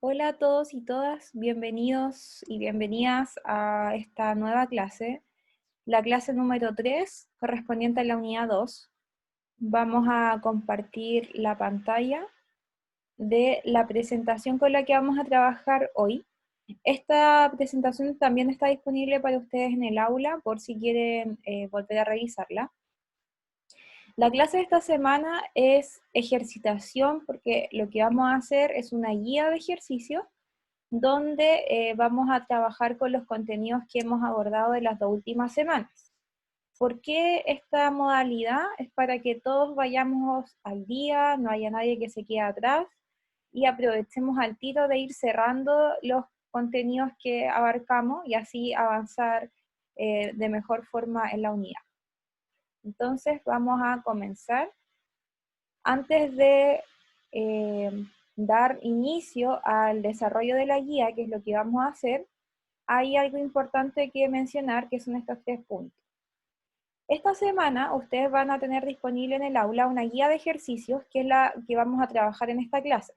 Hola a todos y todas, bienvenidos y bienvenidas a esta nueva clase, la clase número 3, correspondiente a la unidad 2. Vamos a compartir la pantalla de la presentación con la que vamos a trabajar hoy. Esta presentación también está disponible para ustedes en el aula por si quieren volver a revisarla. La clase de esta semana es ejercitación porque lo que vamos a hacer es una guía de ejercicios donde vamos a trabajar con los contenidos que hemos abordado en las 2 últimas semanas. ¿Por qué esta modalidad? Es para que todos vayamos al día, no haya nadie que se quede atrás y aprovechemos al tiro de ir cerrando los contenidos que abarcamos y así avanzar de mejor forma en la unidad. Entonces vamos a comenzar. Antes de dar inicio al desarrollo de la guía, que es lo que vamos a hacer, hay algo importante que mencionar, que son estos 3 puntos. Esta semana ustedes van a tener disponible en el aula una guía de ejercicios, que es la que vamos a trabajar en esta clase.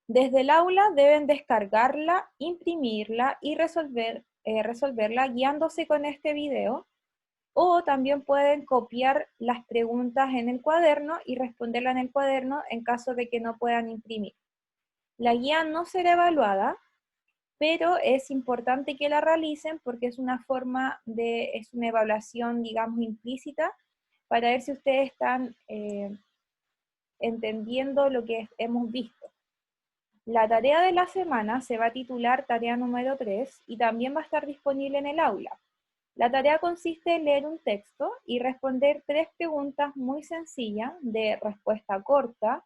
Desde el aula deben descargarla, imprimirla y resolverla guiándose con este video, o también pueden copiar las preguntas en el cuaderno y responderla en el cuaderno en caso de que no puedan imprimir. La guía no será evaluada, pero es importante que la realicen porque es una es una evaluación, digamos, implícita para ver si ustedes están entendiendo lo que hemos visto. La tarea de la semana se va a titular tarea número 3 y también va a estar disponible en el aula. La tarea consiste en leer un texto y responder 3 preguntas muy sencillas de respuesta corta,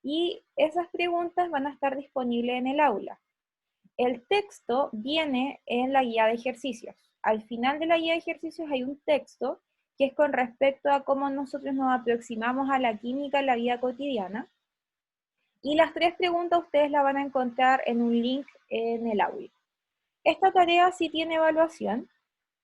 y esas preguntas van a estar disponibles en el aula. El texto viene en la guía de ejercicios. Al final de la guía de ejercicios hay un texto que es con respecto a cómo nosotros nos aproximamos a la química en la vida cotidiana. Y las 3 preguntas ustedes las van a encontrar en un link en el aula. Esta tarea sí tiene evaluación.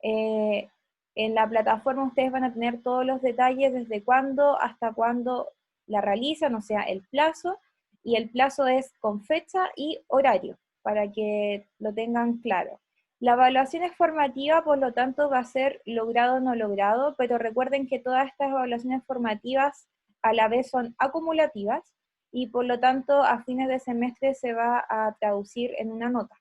Eh, en la plataforma ustedes van a tener todos los detalles desde cuándo hasta cuándo la realizan, o sea, el plazo, y el plazo es con fecha y horario, para que lo tengan claro. La evaluación es formativa, por lo tanto va a ser logrado o no logrado, pero recuerden que todas estas evaluaciones formativas a la vez son acumulativas y por lo tanto a fines de semestre se va a traducir en una nota.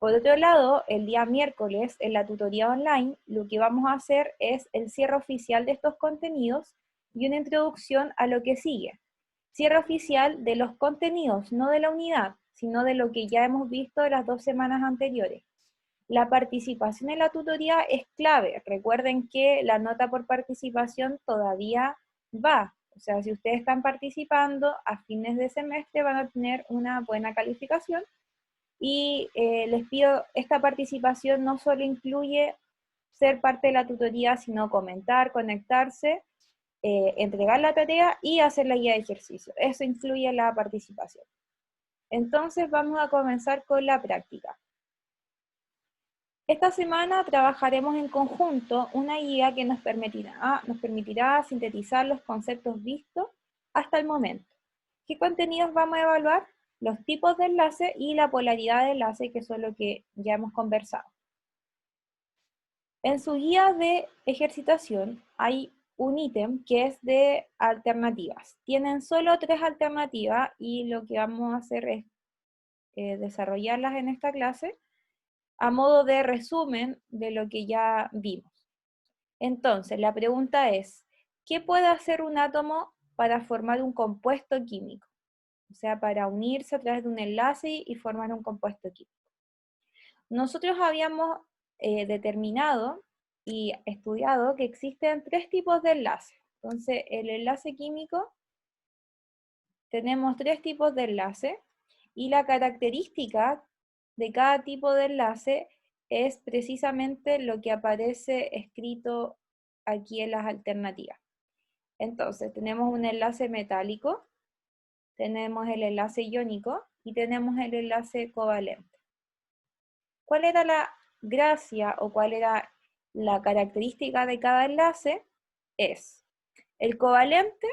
Por otro lado, el día miércoles, en la tutoría online, lo que vamos a hacer es el cierre oficial de estos contenidos y una introducción a lo que sigue. Cierre oficial de los contenidos, no de la unidad, sino de lo que ya hemos visto las 2 semanas anteriores. La participación en la tutoría es clave. Recuerden que la nota por participación todavía va. O sea, si ustedes están participando, a fines de semestre van a tener una buena calificación. Y les pido, esta participación no solo incluye ser parte de la tutoría, sino comentar, conectarse, entregar la tarea y hacer la guía de ejercicio. Eso incluye la participación. Entonces vamos a comenzar con la práctica. Esta semana trabajaremos en conjunto una guía que nos permitirá sintetizar los conceptos vistos hasta el momento. ¿Qué contenidos vamos a evaluar? Los tipos de enlace y la polaridad de enlace, que son lo que ya hemos conversado. En su guía de ejercitación hay un ítem que es de alternativas. Tienen solo 3 alternativas y lo que vamos a hacer es desarrollarlas en esta clase a modo de resumen de lo que ya vimos. Entonces, la pregunta es, ¿qué puede hacer un átomo para formar un compuesto químico? O sea, para unirse a través de un enlace y formar un compuesto químico. Nosotros habíamos determinado y estudiado que existen 3 tipos de enlaces. Entonces, el enlace químico, tenemos 3 tipos de enlace y la característica de cada tipo de enlace es precisamente lo que aparece escrito aquí en las alternativas. Entonces, tenemos un enlace metálico, tenemos el enlace iónico y tenemos el enlace covalente. ¿Cuál era la gracia o cuál era la característica de cada enlace? El covalente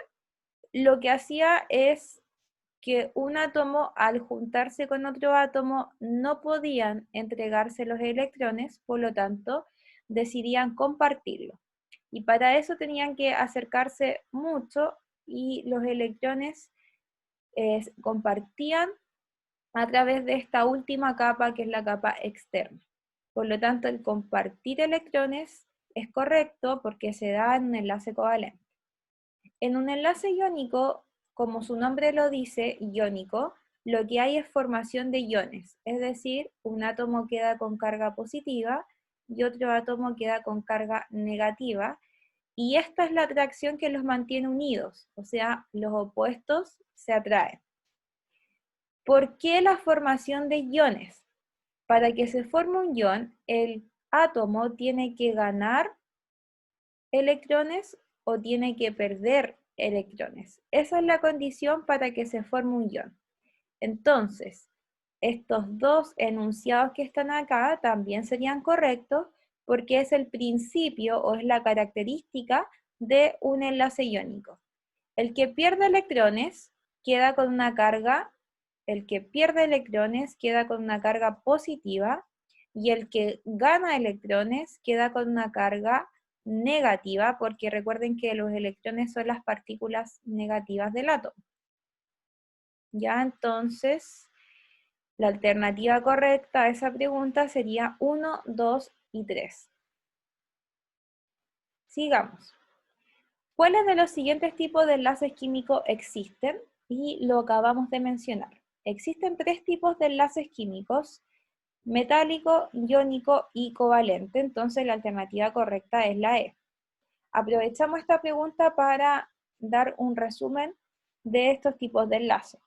lo que hacía es que un átomo al juntarse con otro átomo no podían entregarse los electrones, por lo tanto decidían compartirlo. Y para eso tenían que acercarse mucho y los electrones compartían a través de esta última capa que es la capa externa. Por lo tanto, el compartir electrones es correcto porque se da en un enlace covalente. En un enlace iónico, como su nombre lo dice, iónico, lo que hay es formación de iones, es decir, un átomo queda con carga positiva y otro átomo queda con carga negativa, y esta es la atracción que los mantiene unidos, o sea, los opuestos se atraen. ¿Por qué la formación de iones? Para que se forme un ion, el átomo tiene que ganar electrones o tiene que perder electrones. Esa es la condición para que se forme un ion. Entonces, estos dos enunciados que están acá también serían correctos porque es el principio o es la característica de un enlace iónico. El que pierde electrones queda con una carga, el que pierde electrones queda con una carga positiva y el que gana electrones queda con una carga negativa, porque recuerden que los electrones son las partículas negativas del átomo. Ya, entonces, la alternativa correcta a esa pregunta sería 1, 2 y 3. Sigamos. ¿Cuáles de los siguientes tipos de enlaces químicos existen? Y lo acabamos de mencionar. Existen 3 tipos de enlaces químicos: metálico, iónico y covalente. Entonces la alternativa correcta es la E. Aprovechamos esta pregunta para dar un resumen de estos tipos de enlaces.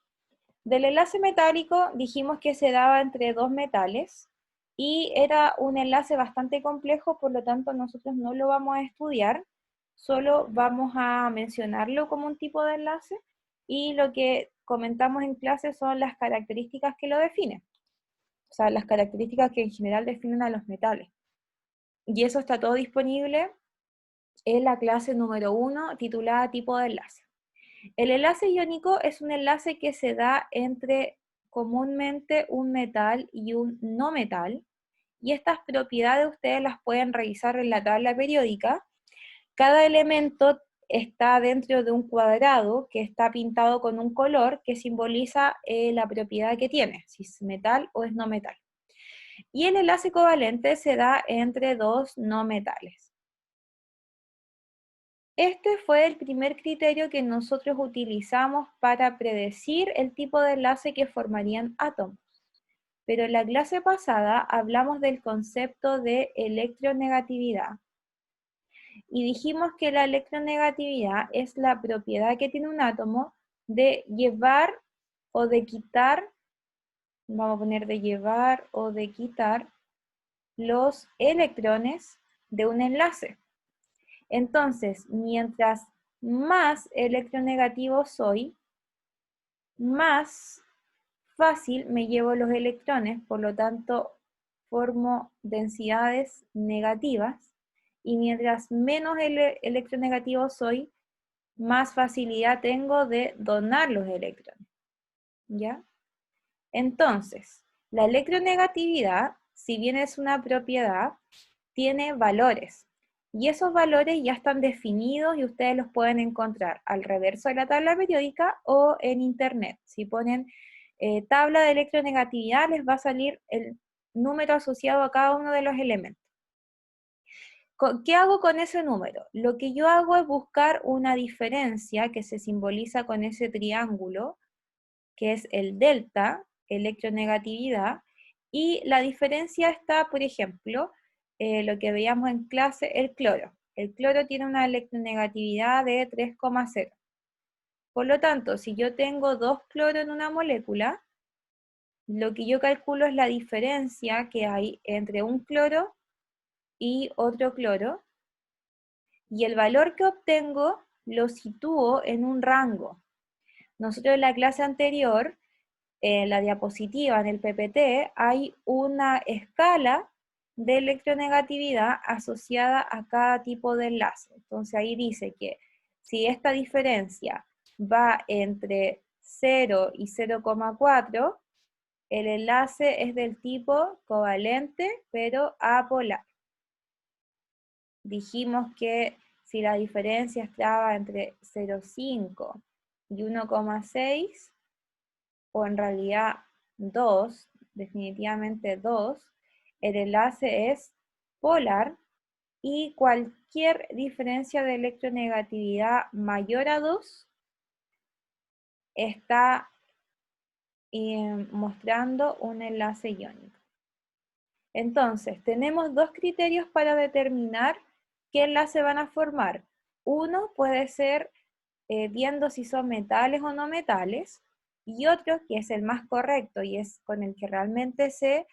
Del enlace metálico dijimos que se daba entre dos metales y era un enlace bastante complejo, por lo tanto nosotros no lo vamos a estudiar, solo vamos a mencionarlo como un tipo de enlace y lo que comentamos en clase son las características que lo definen, o sea, las características que en general definen a los metales. Y eso está todo disponible en la clase número 1 titulada tipo de enlace. El enlace iónico es un enlace que se da entre comúnmente un metal y un no metal, y estas propiedades ustedes las pueden revisar en la tabla periódica. Cada elemento está dentro de un cuadrado que está pintado con un color que simboliza la propiedad que tiene, si es metal o es no metal. Y el enlace covalente se da entre dos no metales. Este fue el primer criterio que nosotros utilizamos para predecir el tipo de enlace que formarían átomos. Pero en la clase pasada hablamos del concepto de electronegatividad. Y dijimos que la electronegatividad es la propiedad que tiene un átomo de llevar o de quitar, vamos a poner de llevar o de quitar los electrones de un enlace. Entonces, mientras más electronegativo soy, más fácil me llevo los electrones, por lo tanto formo densidades negativas, y mientras menos electronegativo soy, más facilidad tengo de donar los electrones, ¿ya? Entonces, la electronegatividad, si bien es una propiedad, tiene valores. Y esos valores ya están definidos y ustedes los pueden encontrar al reverso de la tabla periódica o en internet. Si ponen tabla de electronegatividad, les va a salir el número asociado a cada uno de los elementos. ¿Qué hago con ese número? Lo que yo hago es buscar una diferencia que se simboliza con ese triángulo, que es el delta, electronegatividad, y la diferencia está, por ejemplo, lo que veíamos en clase, el cloro. El cloro tiene una electronegatividad de 3,0. Por lo tanto, si yo tengo 2 cloro en una molécula, lo que yo calculo es la diferencia que hay entre un cloro y otro cloro, y el valor que obtengo lo sitúo en un rango. Nosotros en la clase anterior, en la diapositiva, en el PPT, hay una escala de electronegatividad asociada a cada tipo de enlace. Entonces ahí dice que si esta diferencia va entre 0 y 0,4, el enlace es del tipo covalente, pero apolar. Dijimos que si la diferencia estaba entre 0,5 y 1,6, o en realidad 2, definitivamente 2, el enlace es polar y cualquier diferencia de electronegatividad mayor a 2 está mostrando un enlace iónico. Entonces, tenemos dos criterios para determinar qué enlace van a formar. Uno puede ser viendo si son metales o no metales, y otro, que es el más correcto y es con el que realmente se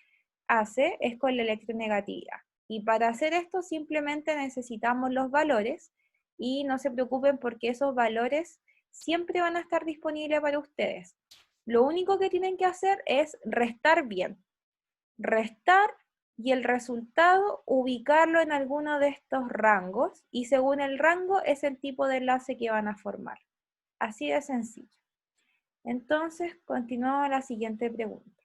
hace, es con la electronegatividad. Y para hacer esto simplemente necesitamos los valores, y no se preocupen porque esos valores siempre van a estar disponibles para ustedes. Lo único que tienen que hacer es restar bien. Restar y el resultado ubicarlo en alguno de estos rangos, y según el rango es el tipo de enlace que van a formar. Así de sencillo. Entonces, continuamos a la siguiente pregunta.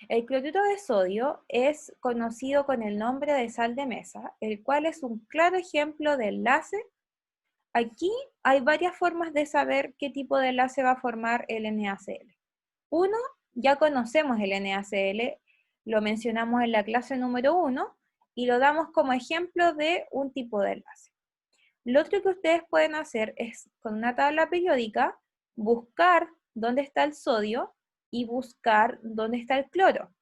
El cloruro de sodio es conocido con el nombre de sal de mesa, el cual es un claro ejemplo de enlace. Aquí hay varias formas de saber qué tipo de enlace va a formar el NaCl. Uno, ya conocemos el NaCl, lo mencionamos en la clase número 1 y lo damos como ejemplo de un tipo de enlace. Lo otro que ustedes pueden hacer es, con una tabla periódica, buscar dónde está el sodio y buscar dónde está el cloro.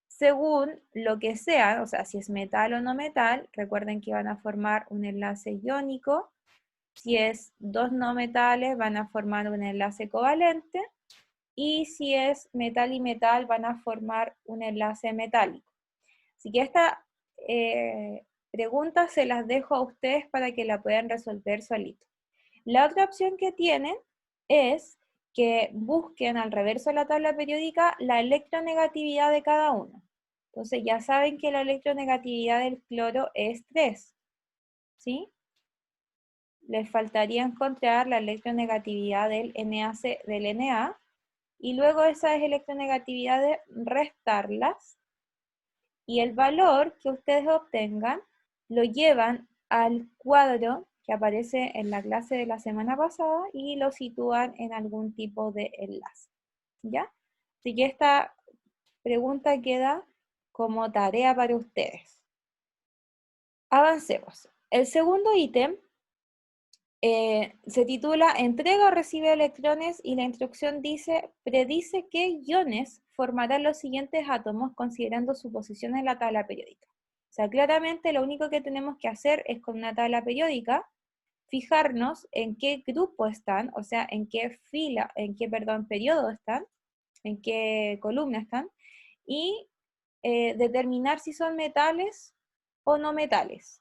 Según lo que sea, o sea, si es metal o no metal, recuerden que van a formar un enlace iónico. Si es dos no metales, van a formar un enlace covalente. Y si es metal y metal, van a formar un enlace metálico. Así que esta pregunta se las dejo a ustedes para que la puedan resolver solito. La otra opción que tienen es que busquen al reverso de la tabla periódica la electronegatividad de cada uno. Entonces ya saben que la electronegatividad del cloro es 3, ¿sí? Les faltaría encontrar la electronegatividad del Na, y luego esas electronegatividades restarlas, y el valor que ustedes obtengan lo llevan al cuadro que aparece en la clase de la semana pasada y lo sitúan en algún tipo de enlace, ¿ya? Así que esta pregunta queda como tarea para ustedes. Avancemos. El segundo ítem se titula Entrega o recibe electrones, y la instrucción dice, predice qué iones formarán los siguientes átomos considerando su posición en la tabla periódica. O sea, claramente lo único que tenemos que hacer es, con una tabla periódica, fijarnos en qué grupo están, o sea, en qué periodo están, en qué columna están, y determinar si son metales o no metales.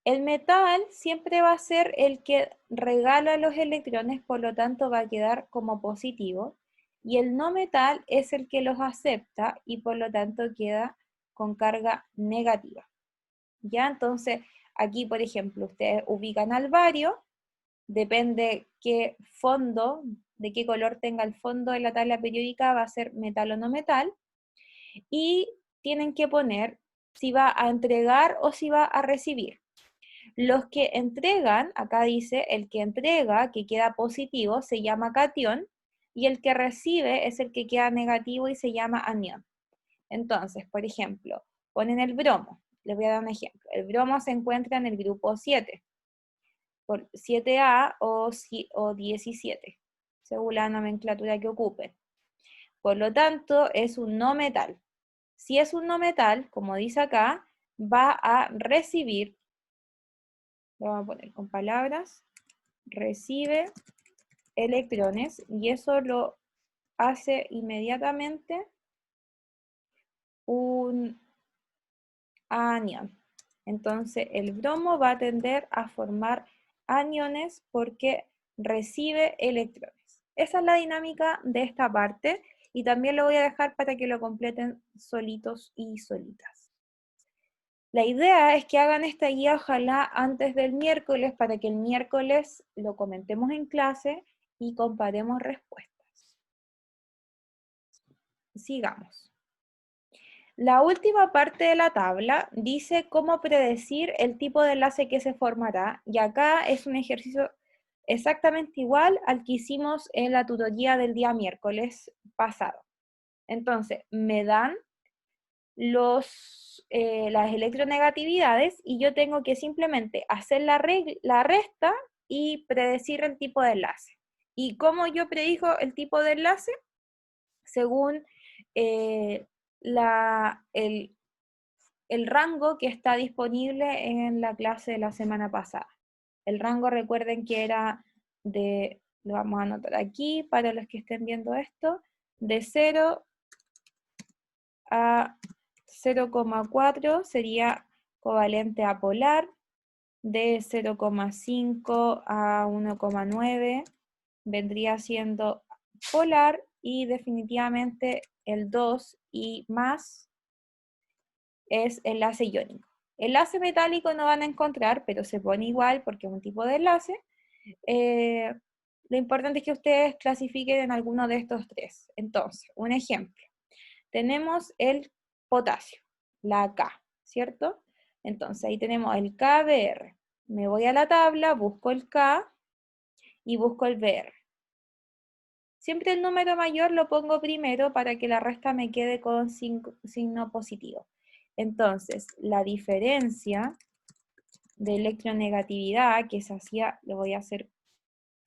El metal siempre va a ser el que regala los electrones, por lo tanto va a quedar como positivo, y el no metal es el que los acepta y por lo tanto queda con carga negativa. ¿Ya? Entonces, aquí, por ejemplo, ustedes ubican al bario, depende qué fondo, de qué color tenga el fondo de la tabla periódica, va a ser metal o no metal, y tienen que poner si va a entregar o si va a recibir. Los que entregan, acá dice, el que entrega, que queda positivo, se llama catión, y el que recibe es el que queda negativo y se llama anión. Entonces, por ejemplo, ponen el bromo. Les voy a dar un ejemplo. El bromo se encuentra en el grupo 7, por 7A o 17, según la nomenclatura que ocupen. Por lo tanto, es un no metal. Si es un no metal, como dice acá, va a recibir, lo vamos a poner con palabras, recibe electrones, y eso lo hace inmediatamente un anión. Entonces el bromo va a tender a formar aniones porque recibe electrones. Esa es la dinámica de esta parte, y también lo voy a dejar para que lo completen solitos y solitas. La idea es que hagan esta guía ojalá antes del miércoles, para que el miércoles lo comentemos en clase y comparemos respuestas. Sigamos. La última parte de la tabla dice cómo predecir el tipo de enlace que se formará, y acá es un ejercicio exactamente igual al que hicimos en la tutoría del día miércoles pasado. Entonces, me dan las electronegatividades y yo tengo que simplemente hacer la resta y predecir el tipo de enlace. ¿Y cómo yo predijo el tipo de enlace? Según el rango que está disponible en la clase de la semana pasada. El rango, recuerden que era lo vamos a anotar aquí para los que estén viendo esto, de 0 a 0,4 sería covalente a polar, de 0,5 a 1,9 vendría siendo polar, y definitivamente el 2 y más es enlace iónico. Enlace metálico no van a encontrar, pero se pone igual porque es un tipo de enlace. Lo importante es que ustedes clasifiquen en alguno de estos tres. Entonces, un ejemplo. Tenemos el potasio, la K, ¿cierto? Entonces, ahí tenemos el KBr. Me voy a la tabla, busco el K y busco el Br. Siempre el número mayor lo pongo primero para que la resta me quede con signo positivo. Entonces, la diferencia de electronegatividad, que se hacía, lo voy a hacer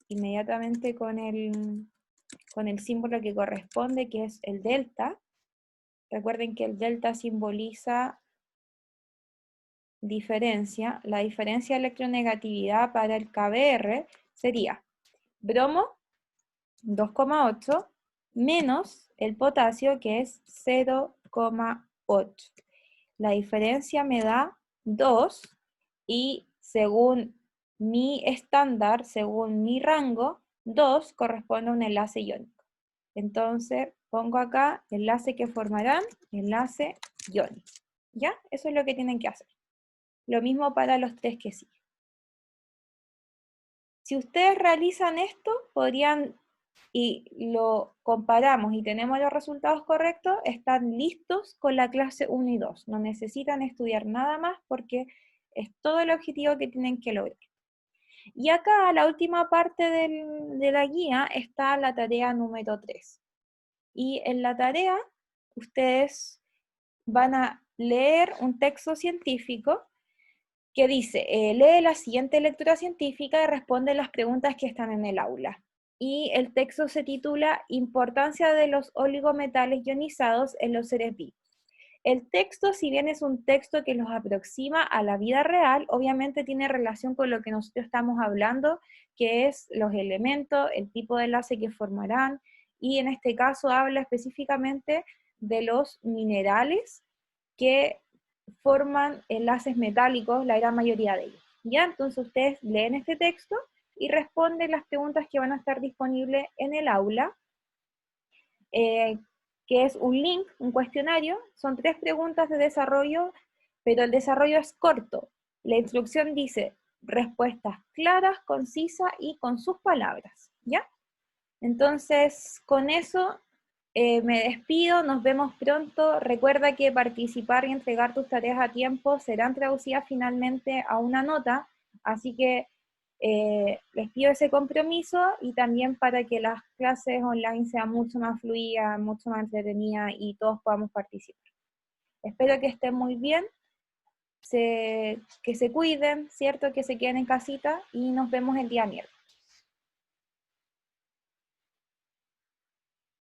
inmediatamente con el símbolo que corresponde, que es el delta. Recuerden que el delta simboliza diferencia. La diferencia de electronegatividad para el KBr sería bromo 2,8 menos el potasio, que es 0,8. La diferencia me da 2, y según mi estándar, según mi rango, 2 corresponde a un enlace iónico. Entonces, pongo acá enlace que formarán, enlace iónico. ¿Ya? Eso es lo que tienen que hacer. Lo mismo para los tres que siguen. Si ustedes realizan esto, podrían, y lo comparamos y tenemos los resultados correctos, están listos con la clase 1 y 2. No necesitan estudiar nada más porque es todo el objetivo que tienen que lograr. Y acá, la última parte de la guía, está la tarea número 3. Y en la tarea, ustedes van a leer un texto científico que dice, lee la siguiente lectura científica y responde las preguntas que están en el aula. Y el texto se titula Importancia de los oligometales ionizados en los seres vivos. El texto, si bien es un texto que los aproxima a la vida real, obviamente tiene relación con lo que nosotros estamos hablando, que es los elementos, el tipo de enlace que formarán, y en este caso habla específicamente de los minerales que forman enlaces metálicos, la gran mayoría de ellos. ¿Ya? Entonces ustedes leen este texto y responden las preguntas que van a estar disponibles en el aula, que es un link, un cuestionario. Son 3 preguntas de desarrollo, pero el desarrollo es corto. La instrucción dice respuestas claras, concisas y con sus palabras. ¿Ya? Entonces, con eso me despido, nos vemos pronto. Recuerda que participar y entregar tus tareas a tiempo serán traducidas finalmente a una nota, así que les pido ese compromiso, y también para que las clases online sean mucho más fluidas, mucho más entretenidas y todos podamos participar. Espero que estén muy bien, que se cuiden, ¿cierto? Que se queden en casita, y nos vemos el día miércoles.